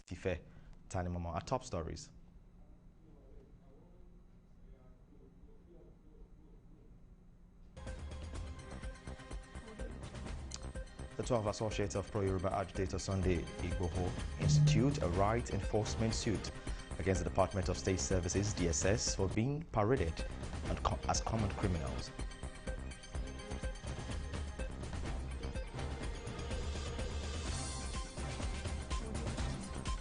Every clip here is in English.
Tife Tanimomo. Our top stories. The 12 associates of pro-Yoruba agitator Sunday Igboho institute a right enforcement suit against the Department of State Services, DSS, for being paraded as common criminals.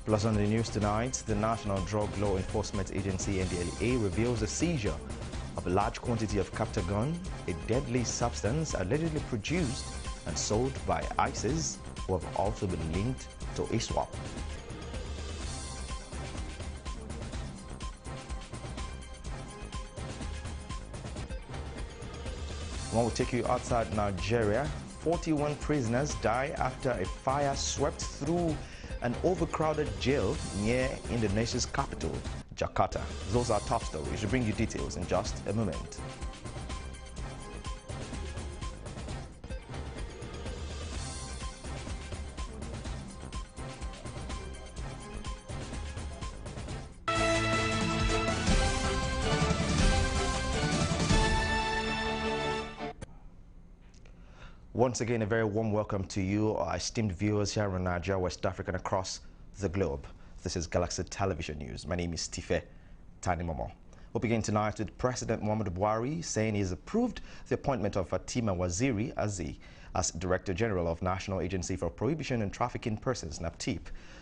Plus on the news tonight, the National Drug Law Enforcement Agency, NDLEA, reveals the seizure of a large quantity of Captagon, a deadly substance allegedly produced and sold by ISIS, who have also been linked to ISWAP. One will take you outside Nigeria. 41 prisoners die after a fire swept through an overcrowded jail near Indonesia's capital, Jakarta. Those are top stories. We'll bring you details in just a moment. Once again, a very warm welcome to you, our esteemed viewers here in Nigeria, West Africa, and across the globe. This is Galaxy Television News. My name is Tife Tanimomo. We'll begin tonight with President Muhammadu Buhari saying he's approved the appointment of Fatima Waziri as Director General of National Agency for Prohibition and Trafficking Persons, NAPTIP.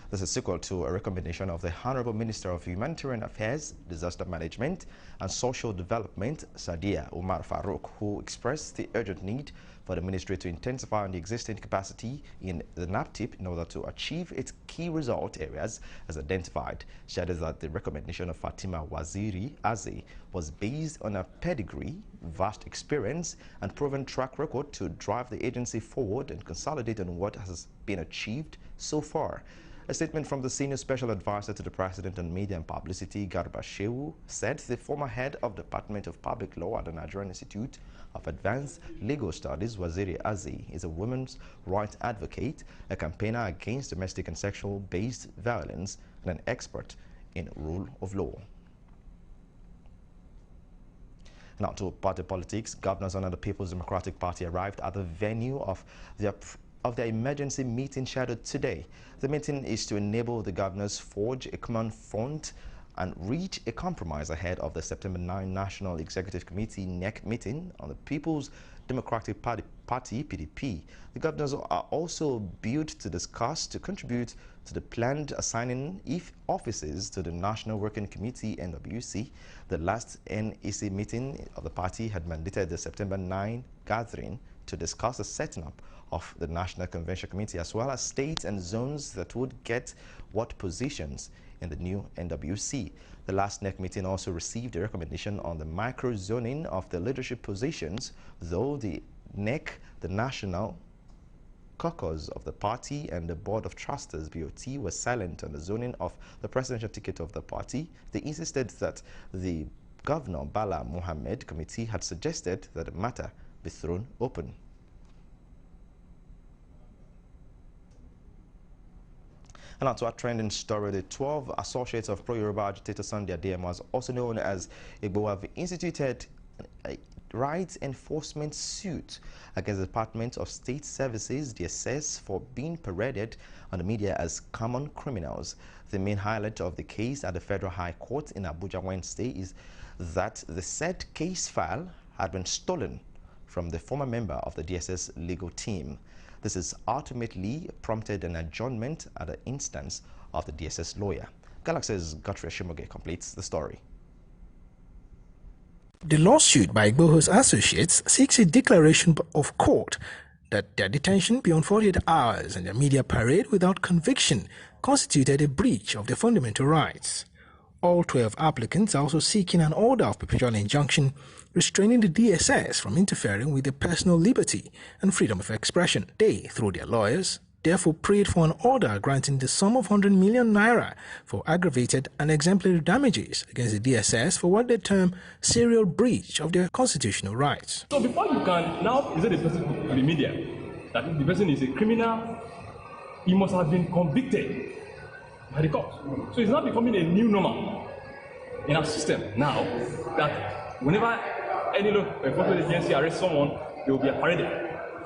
This is sequel to a recommendation of the Honorable Minister of Humanitarian Affairs, Disaster Management and Social Development, Sadia Umar Farouk, who expressed the urgent need for the ministry to intensify the existing capacity in the NAPTIP in order to achieve its key result areas as identified. She added that the recommendation of Fatima Waziri was based on a pedigree, vast experience and proven track record to drive the agency forward and consolidate on what has been achieved so far. A statement from the Senior Special Advisor to the President on Media and Publicity, Garba Shehu, said the former head of the Department of Public Law at the Nigerian Institute of Advanced Legal Studies, Waziri Azi, is a women's rights advocate, a campaigner against domestic and sexual-based violence, and an expert in rule of law. Now to party politics. Governors under the People's Democratic Party arrived at the venue of their emergency meeting scheduled today. The meeting is to enable the governors forge a common front and reach a compromise ahead of the September 9 National Executive Committee NEC meeting on the People's Democratic Party, PDP. The governors are also billed to discuss to contribute to the planned assigning offices to the National Working Committee, NWC. The last NEC meeting of the party had mandated the September 9 gathering to discuss the setting up of the National Convention Committee, as well as states and zones that would get what positions in the new NWC. The last NEC meeting also received a recommendation on the micro-zoning of the leadership positions, though the NEC, the National Caucus of the party, and the Board of Trustees, BOT, were silent on the zoning of the presidential ticket of the party. They insisted that the Governor Bala Mohammed Committee had suggested that the matter be thrown open. And now to our trending story, the 12 associates of pro-Yoruba agitator Sunday Adeyemo, also known as Igboho, have instituted a rights enforcement suit against the Department of State Services, DSS, for being paraded on the media as common criminals. The main highlight of the case at the Federal High Court in Abuja Wednesday is that the said case file had been stolen from the former member of the DSS legal team. This has ultimately prompted an adjournment at the instance of the DSS lawyer. Galaxy's Godfrey Shimoge completes the story. The lawsuit by Igboho's associates seeks a declaration of court that their detention beyond 48 hours and their media parade without conviction constituted a breach of their fundamental rights. All 12 applicants are also seeking an order of perpetual injunction restraining the DSS from interfering with their personal liberty and freedom of expression. They, through their lawyers, therefore prayed for an order granting the sum of 100 million naira for aggravated and exemplary damages against the DSS for what they term serial breach of their constitutional rights. So before you can now present a person to the media that the person is a criminal, he must have been convicted by the court. So it's now becoming a new normal in our system now that whenever any law enforcement agency arrests someone, they will be paraded,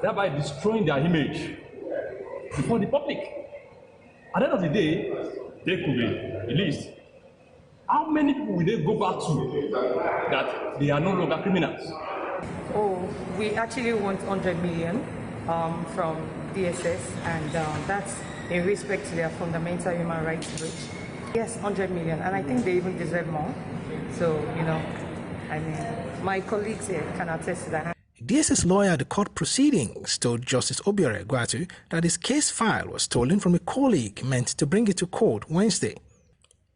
thereby destroying their image before the public. At the end of the day, they could be released. How many people will they go back to that they are no longer criminals? Oh, we actually want 100 million from DSS, and that's in respect to their fundamental human rights breach. Yes, 100 million, and I think they even deserve more. So, you know, I mean, my colleagues here can attest to that. DSS lawyer at the court proceedings told Justice Obiora Egwuatu that his case file was stolen from a colleague meant to bring it to court Wednesday.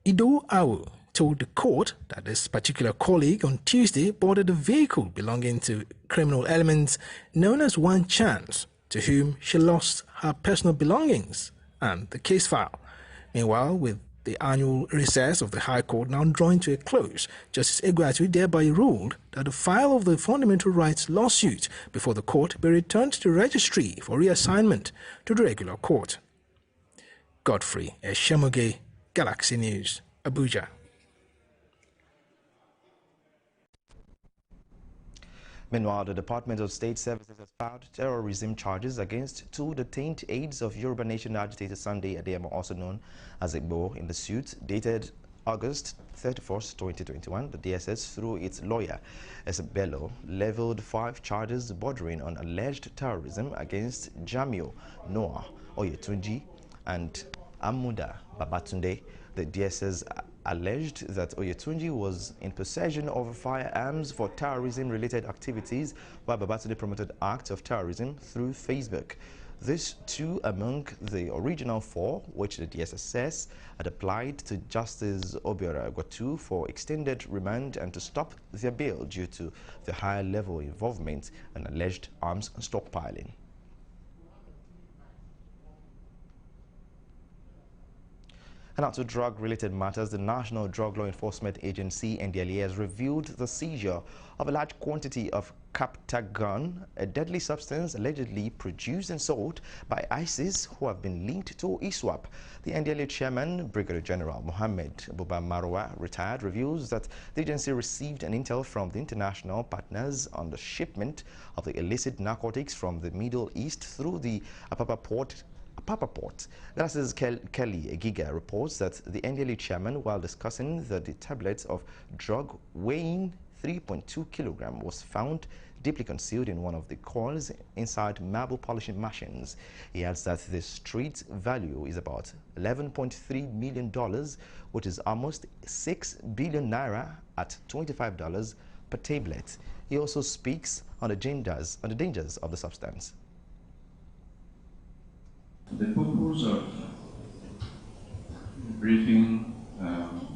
Ido Awu told the court that this particular colleague on Tuesday boarded a vehicle belonging to criminal elements known as One Chance, to whom she lost her personal belongings and the case file. Meanwhile, with the annual recess of the High Court now drawing to a close, Justice Egwuatu thereby ruled that the file of the fundamental rights lawsuit before the court be returned to the registry for reassignment to the regular court. Godfrey Eshemoge, Galaxy News, Abuja. Meanwhile, the Department of State Services has filed terrorism charges against two detained aides of Yoruba Nation agitator Sunday Adeyemo, also known as Igbo. In the suit dated August 31st, 2021, the DSS, through its lawyer, Esabello, leveled 5 charges bordering on alleged terrorism against Jamio Noah Oyetunji and Amuda Babatunde. The DSS alleged that Oyetunji was in possession of firearms for terrorism-related activities, while Babatunde promoted acts of terrorism through Facebook. These two among the original 4, which the DSS says had applied to Justice Obiora Egwuatu for extended remand and to stop their bail due to the high-level involvement in alleged arms stockpiling. And now to drug-related matters, the National Drug Law Enforcement Agency, NDLEA, has revealed the seizure of a large quantity of Captagon, a deadly substance allegedly produced and sold by ISIS, who have been linked to ISWAP. The NDLEA chairman, Brigadier General Mohammed Buba Marwa, retired, reveals that the agency received an intel from the international partners on the shipment of the illicit narcotics from the Middle East through the Apapa Port. Glasses Kelly Egiga reports that the NDLEA chairman, while discussing the tablets of drug weighing 3.2 kilograms, was found deeply concealed in one of the coils inside marble polishing machines. He adds that the street value is about $11.3 million, which is almost 6 billion naira at $25 per tablet. He also speaks on the dangers of the substance. The purpose of the briefing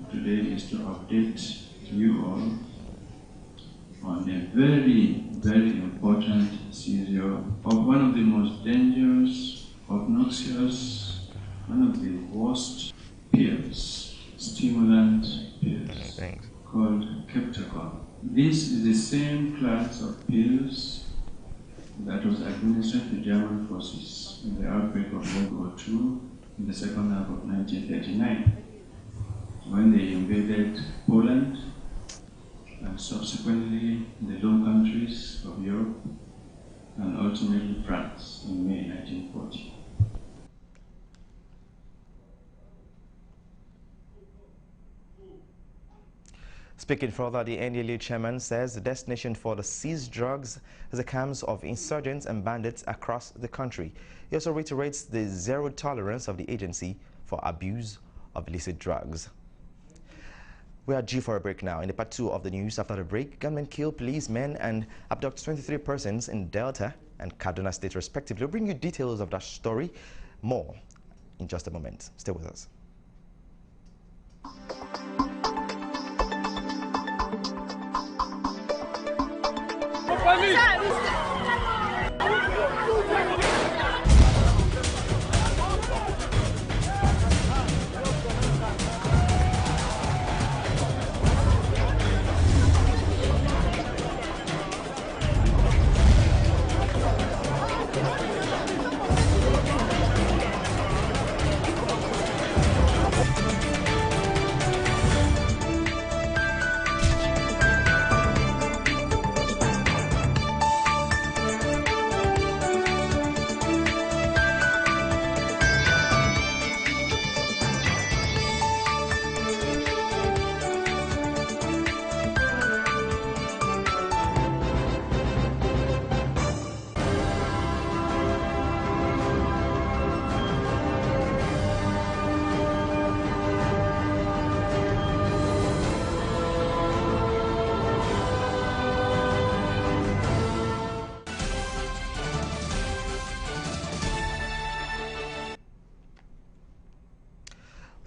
today is to update you all on a very, very important seizure of one of the most dangerous, obnoxious, one of the worst pills, stimulant pills, called Captagon. This is the same class of pills that was administered to German forces in the outbreak of World War II in the second half of 1939, when they invaded Poland and subsequently the Low Countries of Europe and ultimately France in May 1940. Speaking further, the NDLEA chairman says the destination for the seized drugs is the camps of insurgents and bandits across the country. He also reiterates the zero tolerance of the agency for abuse of illicit drugs. We are due for a break now. In the part 2 of the news, after the break, gunmen kill policemen and abduct 23 persons in Delta and Kaduna State respectively. We'll bring you details of that story. More in just a moment. Stay with us.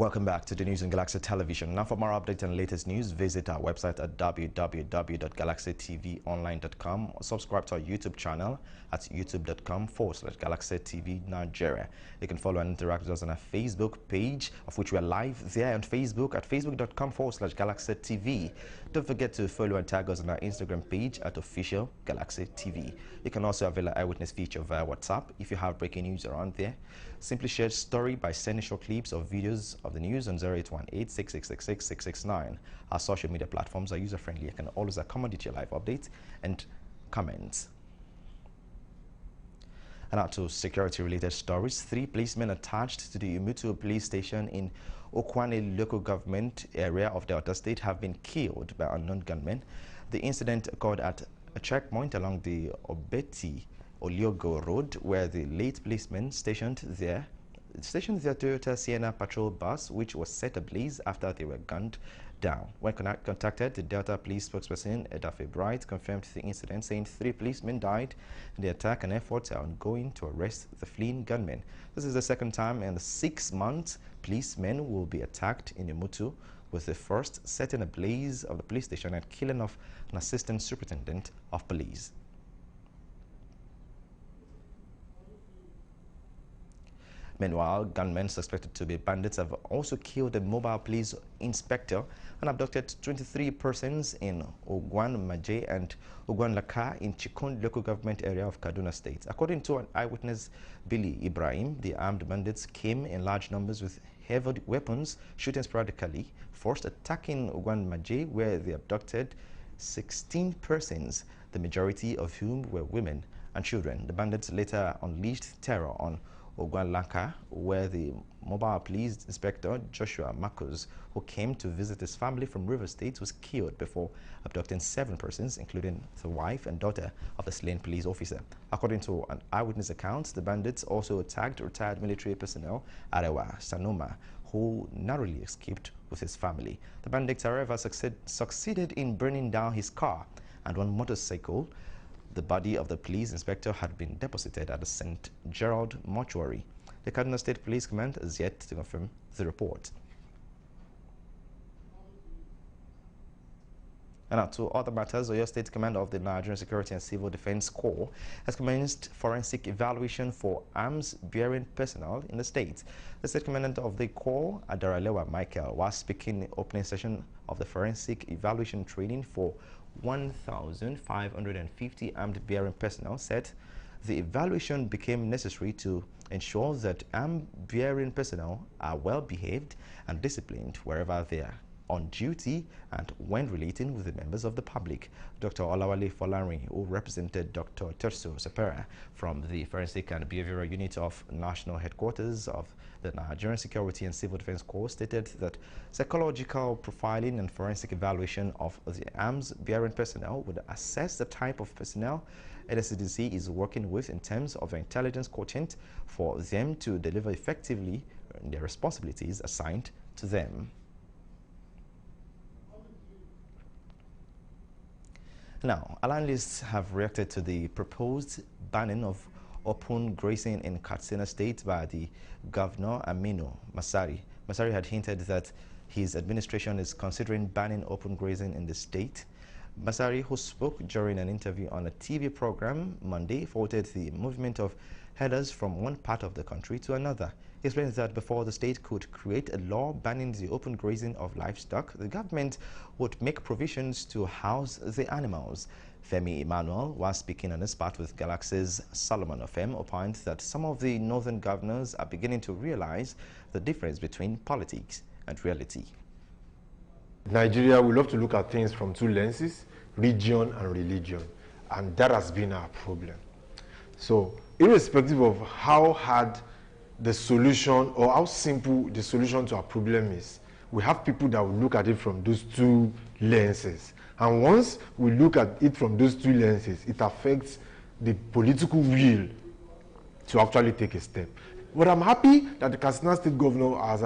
Welcome back to the news on Galaxy Television. Now for more updates and latest news, visit our website at www.galaxytvonline.com or subscribe to our YouTube channel at youtube.com/Galaxy TV Nigeria. You can follow and interact with us on our Facebook page, of which we are live there on Facebook at facebook.com/Galaxy TV. Don't forget to follow and tag us on our Instagram page at official Galaxy TV. You can also avail our eyewitness feature via WhatsApp. If you have breaking news around there, simply share a story by sending short clips or videos of the news on 0818-6666-669. Our social media platforms are user-friendly. You can always accommodate your live updates and comments. And now to security-related stories. 3 policemen attached to the Umutu police station in Okwane local government area of Delta State have been killed by unknown gunmen. The incident occurred at a checkpoint along the Obeti Oliogo Road, where the late policemen stationed their Toyota Sienna patrol bus, which was set ablaze after they were gunned down. When contacted, the Delta police spokesperson Edafe Bright confirmed the incident, saying 3 policemen died in the attack and efforts are ongoing to arrest the fleeing gunmen. This is the second time in 6 months policemen will be attacked in Umutu, with the first setting ablaze of the police station and killing of an assistant superintendent of police. Meanwhile, gunmen suspected to be bandits have also killed a mobile police inspector and abducted 23 persons in Ogwan Maje and Ogwan Laka in Chikun local government area of Kaduna State. According to an eyewitness, Billy Ibrahim, the armed bandits came in large numbers with heavy weapons, shooting sporadically, first attacking Ogwan Maje, where they abducted 16 persons, the majority of whom were women and children. The bandits later unleashed terror on Ogwan Laka, where the mobile police inspector Joshua Marcos, who came to visit his family from River State, was killed before abducting 7 persons, including the wife and daughter of the slain police officer. According to an eyewitness account, the bandits also attacked retired military personnel Arewa Sanoma, who narrowly escaped with his family. The bandits, however, succeeded in burning down his car and one motorcycle. The body of the police inspector had been deposited at the St. Gerald mortuary. The Kaduna State Police Command is yet to confirm the report. And now to other matters, Oyo State Command of the Nigerian Security and Civil Defense Corps has commenced forensic evaluation for arms-bearing personnel in the state. The State Commandant of the Corps, Adaralewa Michael, was speaking in the opening session of the forensic evaluation training for 1,550 armed-bearing personnel, said the evaluation became necessary to ensure that armed-bearing personnel are well-behaved and disciplined wherever they are on duty and when relating with the members of the public. Dr. Olawale Folarin, who represented Dr. Terso Sepera from the Forensic and Behavioral Unit of National Headquarters of the Nigerian Security and Civil Defense Corps, stated that psychological profiling and forensic evaluation of the arms-bearing personnel would assess the type of personnel NSCDC is working with in terms of intelligence quotient for them to deliver effectively their responsibilities assigned to them. Now, analysts have reacted to the proposed banning of open grazing in Katsina State by the Governor Aminu Masari. Masari had hinted that his administration is considering banning open grazing in the state. Masari, who spoke during an interview on a TV program Monday, faulted the movement of herders from one part of the country to another. He explained that before the state could create a law banning the open grazing of livestock, the government would make provisions to house the animals. Femi Emmanuel, was speaking on his part with Galaxy's Solomon Ofem, opined that some of the northern governors are beginning to realize the difference between politics and reality. Nigeria, we love to look at things from 2 lenses, region and religion, and that has been our problem. So, irrespective of how hard the solution or how simple the solution to our problem is, we have people that will look at it from those 2 lenses. And once we look at it from those 2 lenses, it affects the political will to actually take a step. But I'm happy that the Katsina State Governor has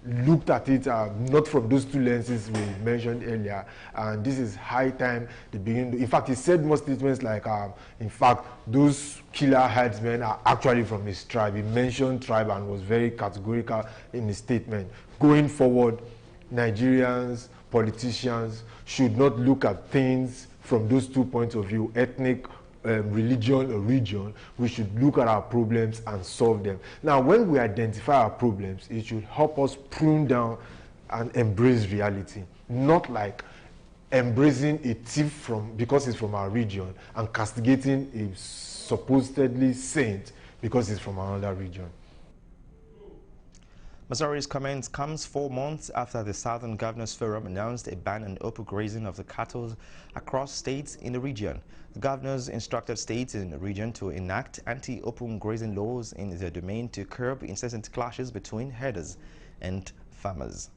looked at it not from those two lenses we mentioned earlier, and this is high time they begin to, in fact, he said more statements like, in fact, those killer herdsmen are actually from his tribe. He mentioned tribe and was very categorical in his statement. Going forward, Nigerians, politicians should not look at things from those 2 points of view, ethnic, religion or region. We should look at our problems and solve them. Now, when we identify our problems, it should help us prune down and embrace reality, not like embracing a thief because he's from our region and castigating a supposedly saint because he's from another region. Masari's comment comes 4 months after the Southern Governors Forum announced a ban on open grazing of the cattle across states in the region. The governors instructed states in the region to enact anti-open grazing laws in their domain to curb incessant clashes between herders and farmers.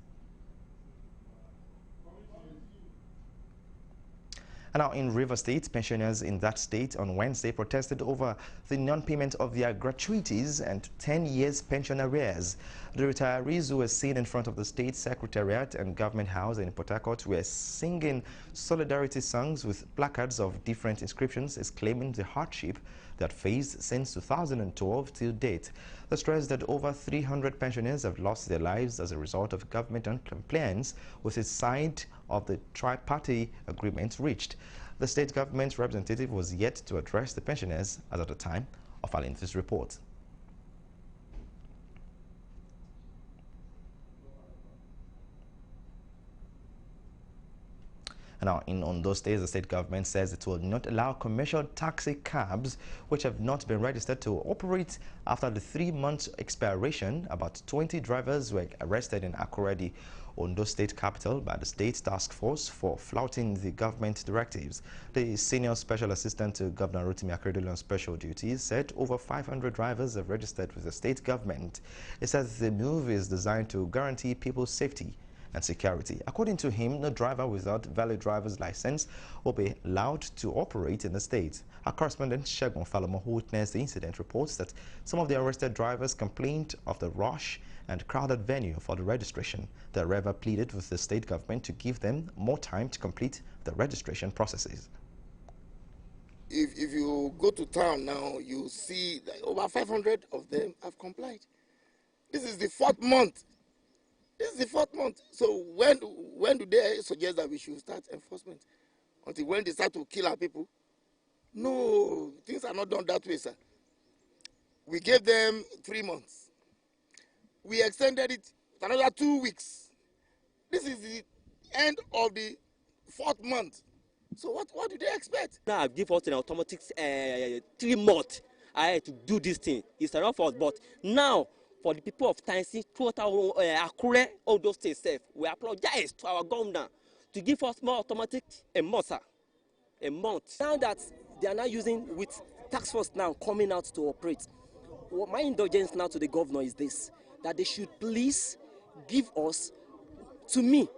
And now in Rivers State, pensioners in that state on Wednesday protested over the non-payment of their gratuities and 10 years pension arrears. The retirees who were seen in front of the state secretariat and government house in Port Harcourt were singing solidarity songs with placards of different inscriptions exclaiming the hardship that faced since 2012 till date. They stressed that over 300 pensioners have lost their lives as a result of government non-compliance with its side of the tri-party agreement reached. The state government representative was yet to address the pensioners as at the time of filing this report. Now, in Ondo State, the state government says it will not allow commercial taxi cabs which have not been registered to operate after the 3-month expiration. About 20 drivers were arrested in Akuredi, Ondo State capital, by the state task force for flouting the government directives. The senior special assistant to Governor Rotimi Akeredolu on special duties said over 500 drivers have registered with the state government. It says the move is designed to guarantee people's safety and security. According to him, no driver without valid driver's license will be allowed to operate in the state. Our correspondent Shegun Falomo, who witnessed the incident, reports that some of the arrested drivers complained of the rush and crowded venue for the registration. The driver pleaded with the state government to give them more time to complete the registration processes. If you go to town now, you see that over 500 of them have complied. This is the 4th month. This is the 4th month. So when do they suggest that we should start enforcement? Until when they start to kill our people? No, things are not done that way, sir. We gave them 3 months. We extended it another 2 weeks. This is the end of the 4th month. So what do they expect? Now give us an automatic 3 months to do this thing. It's enough for us, but now for the people of Tainsi, throughout our Akure, all those states, we apologize to our governor to give us more automatic a month. Now that they are now using with task force now coming out to operate, what my indulgence now to the governor is this, that they should please give us, to me,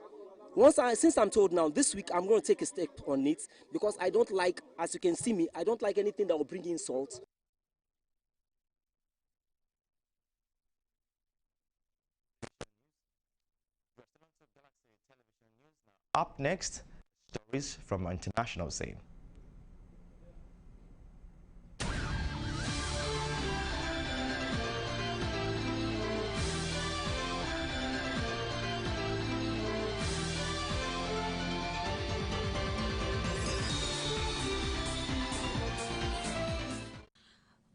since I'm told now, this week I'm going to take a step on it because I don't like, as you can see me, I don't like anything that will bring insult. Up next, stories from our international scene.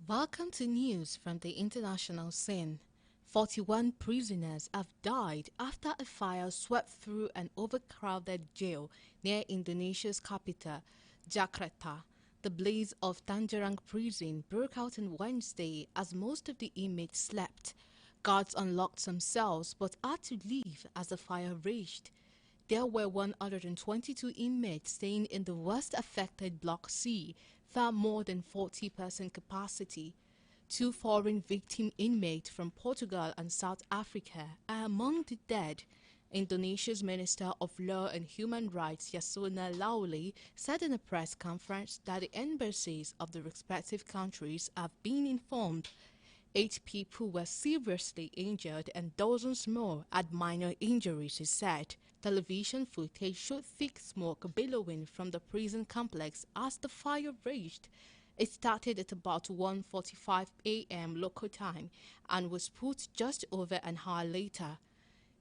Welcome to news from the international scene. 41 prisoners have died after a fire swept through an overcrowded jail near Indonesia's capital, Jakarta. The blaze of Tangerang prison broke out on Wednesday as most of the inmates slept. Guards unlocked some cells but had to leave as the fire raged. There were 122 inmates staying in the worst-affected Block C, far more than 40% capacity. 2 foreign victim inmates from Portugal and South Africa are among the dead. Indonesia's Minister of Law and Human Rights, Yasona Lawli, said in a press conference that the embassies of the respective countries have been informed. 8 people were seriously injured and dozens more had minor injuries, he said. Television footage showed thick smoke billowing from the prison complex as the fire raged. It started at about 1:45 a.m. local time and was put just over an hour later.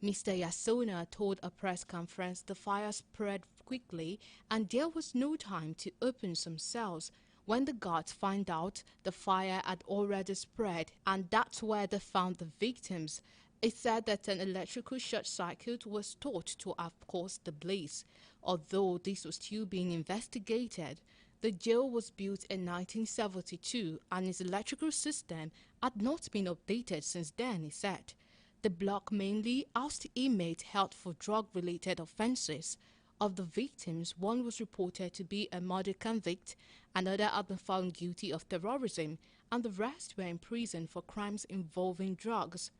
Mr. Yasona told a press conference the fire spread quickly and there was no time to open some cells. When the guards found out, the fire had already spread, and that's where they found the victims. It said that an electrical short circuit was thought to have caused the blaze. Although this was still being investigated, the jail was built in 1972 and its electrical system had not been updated since then, he said. The block mainly housed inmates held for drug-related offences. Of the victims, one was reported to be a murder convict, another had been found guilty of terrorism, and the rest were in prison for crimes involving drugs.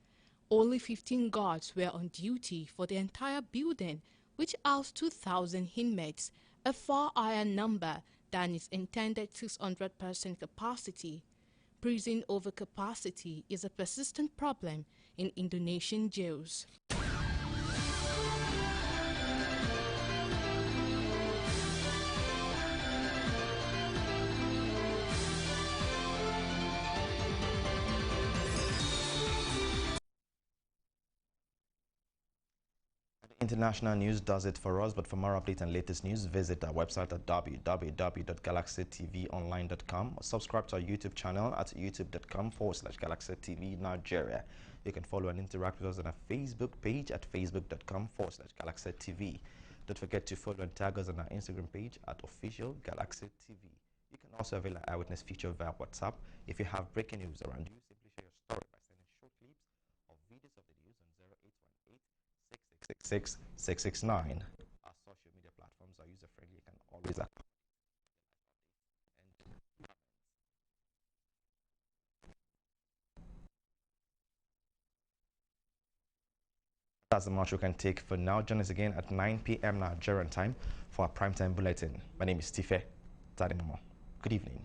Only 15 guards were on duty for the entire building, which housed 2,000 inmates, a far higher number than its intended 600% capacity. Prison overcapacity is a persistent problem in Indonesian jails. International news does it for us, but for more updates and latest news, visit our website at www.galaxytvonline.com or subscribe to our YouTube channel at youtube.com/GalaxyTV Nigeria. You can follow and interact with us on our Facebook page at facebook.com/GalaxyTV. Don't forget to follow and tag us on our Instagram page at official Galaxy TV. You can also avail our eyewitness feature via WhatsApp. If you have breaking news around you, simply share your story by sending short clips or videos of the news on 0818 666 669. Our social media platforms are user-friendly. You can always that's the much we can take for now. Join us again at 9 p.m. Nigerian time for our primetime bulletin. My name is Tife Tadimomo. Good evening.